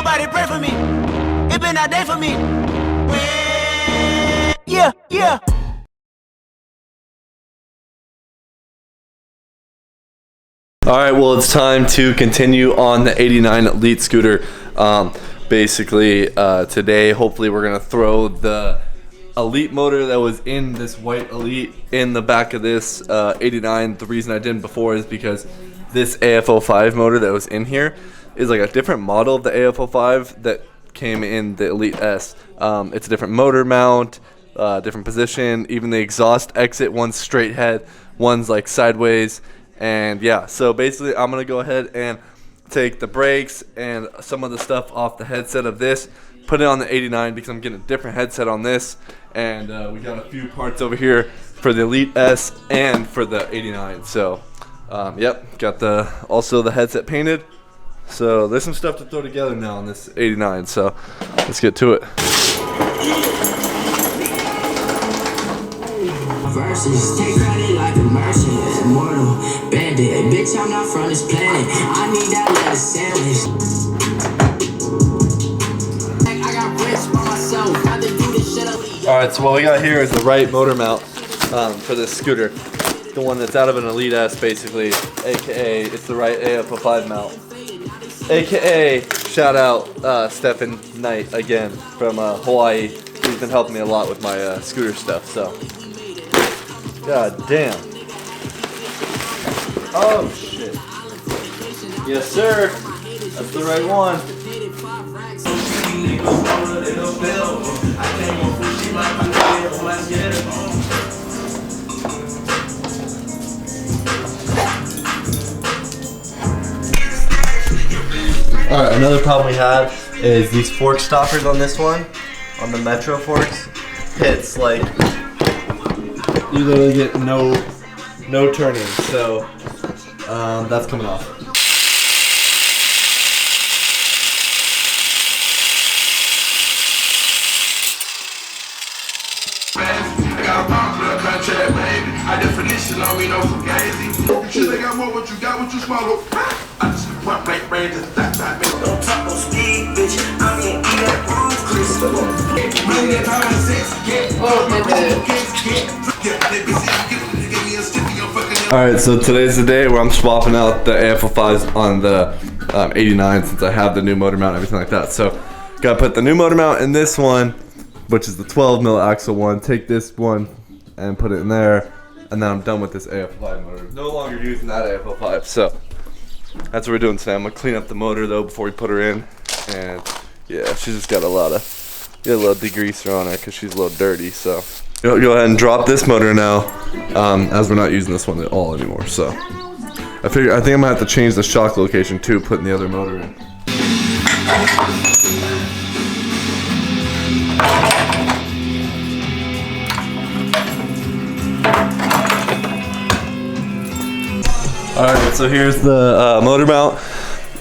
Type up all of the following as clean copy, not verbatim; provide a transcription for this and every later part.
Somebody pray for me. It been that day for me. Yeah, yeah. Alright, well, it's time to continue on the 89 Elite scooter. Basically, today, hopefully, we're going to throw the Elite motor that was in this white Elite in the back of this 89. The reason I didn't before is because this AF05 motor that was in here is like a different model of the AF05 that came in the Elite S. It's a different motor mount, different position, even the exhaust exit, one's straight head, one's like sideways. And yeah, so basically I'm going to go ahead and take the brakes and some of the stuff off the headset of this, put it on the 89 because I'm getting a different headset on this. And we got a few parts over here for the Elite S and for the 89. So, yep, got also the headset painted. So there's some stuff to throw together now on this 89. So let's get to it. Verses, take credit like a merchant, immortal, bandit. Bitch, I'm not from this planet. I need that letter sandwich. I got rich by myself. Had to do this shit. Alright, so what we got here is the right motor mount for this scooter. The one that's out of an Elite S, basically, aka it's the right AF05 mount. AKA, shout out Stephen Knight again from Hawaii. He's been helping me a lot with my scooter stuff, so. God damn. Oh shit. Yes sir. That's the right one. Alright, another problem we have is these fork stoppers on this one, on the Metro forks, hits like you literally get no turning, so that's coming off. I got a popular contract, baby. I definition on me, no fugazi. You think I want what you got, what you swallow? I just want blank brain, just that, don't talk no speed, bitch. I'm gonna eat that wrong, Chris. Million times six, get Alright, so today's the day where I'm swapping out the AF05s on the 89 since I have the new motor mount and everything like that. So, gotta put the new motor mount in this one, which is the 12 mil axle one. Take this one and put it in there, and then I'm done with this AF05 motor. No longer using that AF05, so that's what we're doing today. I'm gonna clean up the motor though before we put her in, and yeah, she's just got a little degreaser on her because she's a little dirty. So go ahead and drop this motor now, as we're not using this one at all anymore. So I think I'm gonna have to change the shock location too, putting the other motor in. Alright, so here's the motor mount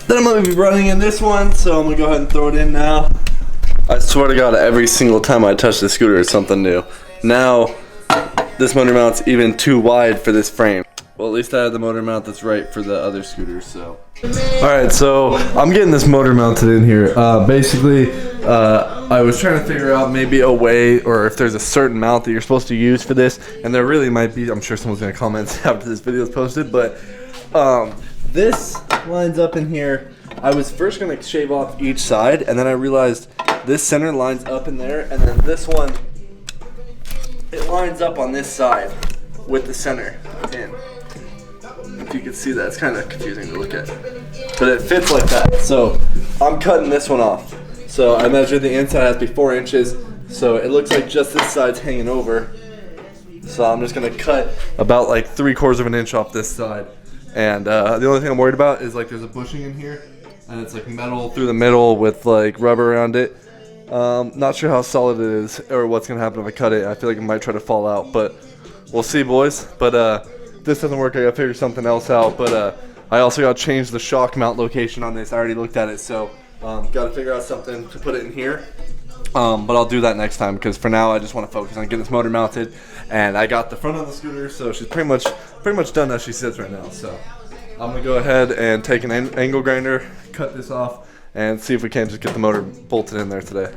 that I'm going to be running in this one, so I'm going to go ahead and throw it in now. I swear to God, every single time I touch the scooter, it's something new. Now, this motor mount's even too wide for this frame. Well, at least I have the motor mount that's right for the other scooters, so. Alright, so I'm getting this motor mounted in here. Basically, I was trying to figure out maybe a way, or if there's a certain mount that you're supposed to use for this, and there really might be. I'm sure someone's going to comment after this video is posted, but this lines up in here. I was first going to shave off each side, and then I realized this center lines up in there, and then this one, it lines up on this side with the center in. If you can see that, it's kind of confusing to look at, but it fits like that. So I'm cutting this one off. So I measured the inside has to be 4 inches, so it looks like just this side's hanging over. So I'm just gonna cut about like 3/4 of an inch off this side. And the only thing I'm worried about is like there's a bushing in here, and it's like metal through the middle with like rubber around it. Not sure how solid it is or what's gonna happen if I cut it. I feel like it might try to fall out, but we'll see, boys. But if this doesn't work, I gotta figure something else out. But I also gotta change the shock mount location on this. I already looked at it, so gotta figure out something to put it in here. But I'll do that next time, because for now I just want to focus on getting this motor mounted, and I got the front of the scooter, so she's pretty much done as she sits right now. So I'm gonna go ahead and take an angle grinder, cut this off, and see if we can't just get the motor bolted in there today.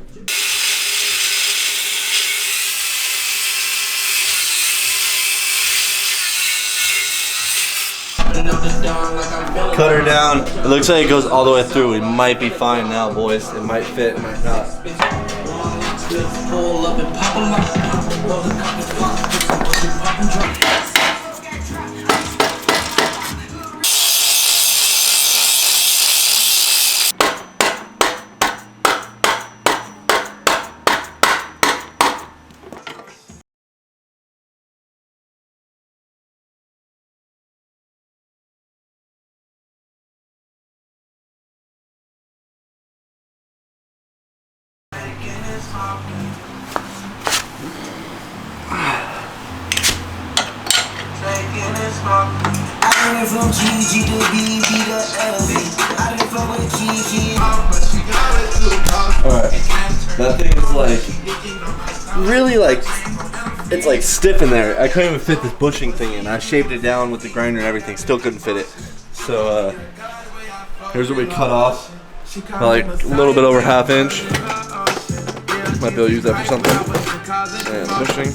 Cut her down. It looks like it goes all the way through. We might be fine now, boys. It might fit, it might not. Alright, that thing is like, really like, it's like stiff in there. I couldn't even fit this bushing thing in. I shaved it down with the grinder and everything, still couldn't fit it. So here's what we cut off, like a little bit over ½ inch. Might be able to use that for something. And bushing.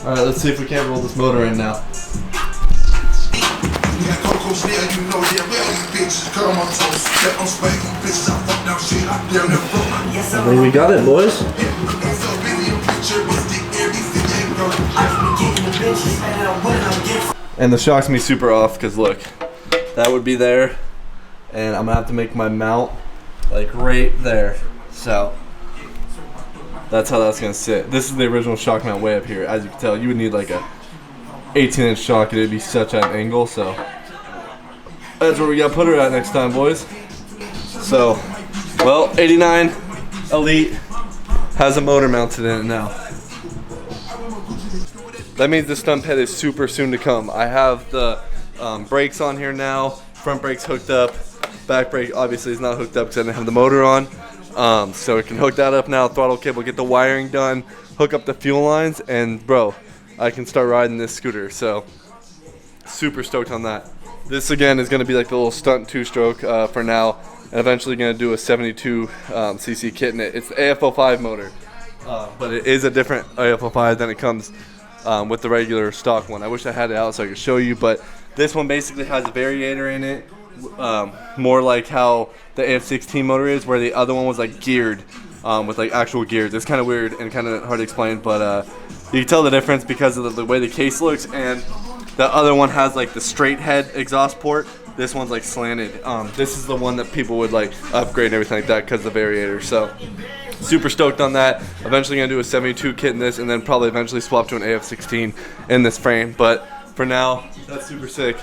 Alright, let's see if we can't roll this motor in now. I think we got it, boys. And the shock's me super off because look, that would be there, and I'm gonna have to make my mount like right there. So that's how that's gonna sit. This is the original shock mount way up here. As you can tell, you would need like a 18-inch shock, and it'd be such an angle. So that's where we gotta put her at next time, boys. So, well, 89 Elite has a motor mounted in it now. That means the stunt ped is super soon to come. I have the brakes on here now. Front brakes hooked up. Back brake obviously is not hooked up because I didn't have the motor on. So we can hook that up now. Throttle cable, get the wiring done, hook up the fuel lines, and bro, I can start riding this scooter. So super stoked on that. This again is going to be like the little stunt 2-stroke for now, and eventually going to do a 72 cc kit in it. It's the AF05 motor, but it is a different AF05 than it comes with the regular stock one. I wish I had it out so I could show you, but this one basically has a variator in it, more like how the AF16 motor is, where the other one was like geared with like actual gears. It's kind of weird and kind of hard to explain, but you can tell the difference because of the way the case looks, and the other one has like the straight head exhaust port. This one's like slanted. This is the one that people would like upgrade and everything like that because of the variator. So super stoked on that. Eventually gonna do a 72 kit in this, and then probably eventually swap to an AF16 in this frame. But for now, that's super sick.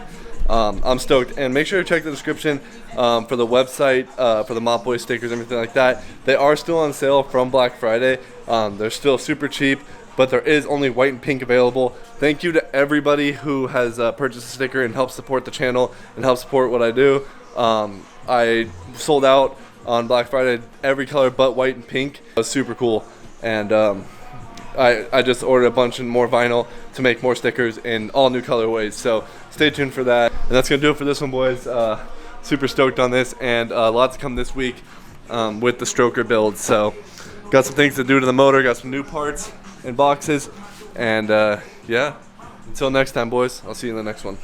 I'm stoked, and make sure to check the description for the website, for the MOPBOYZ stickers, everything like that. They are still on sale from Black Friday. They're still super cheap, but there is only white and pink available. Thank you to everybody who has purchased a sticker and helped support the channel and help support what I do. I sold out on Black Friday every color but white and pink. It was super cool, and I just ordered a bunch of more vinyl to make more stickers in all new colorways. So stay tuned for that. And that's gonna do it for this one, boys. Super stoked on this, and lots to come this week with the stroker build. So got some things to do to the motor, got some new parts and boxes, and yeah, until next time, boys, I'll see you in the next one.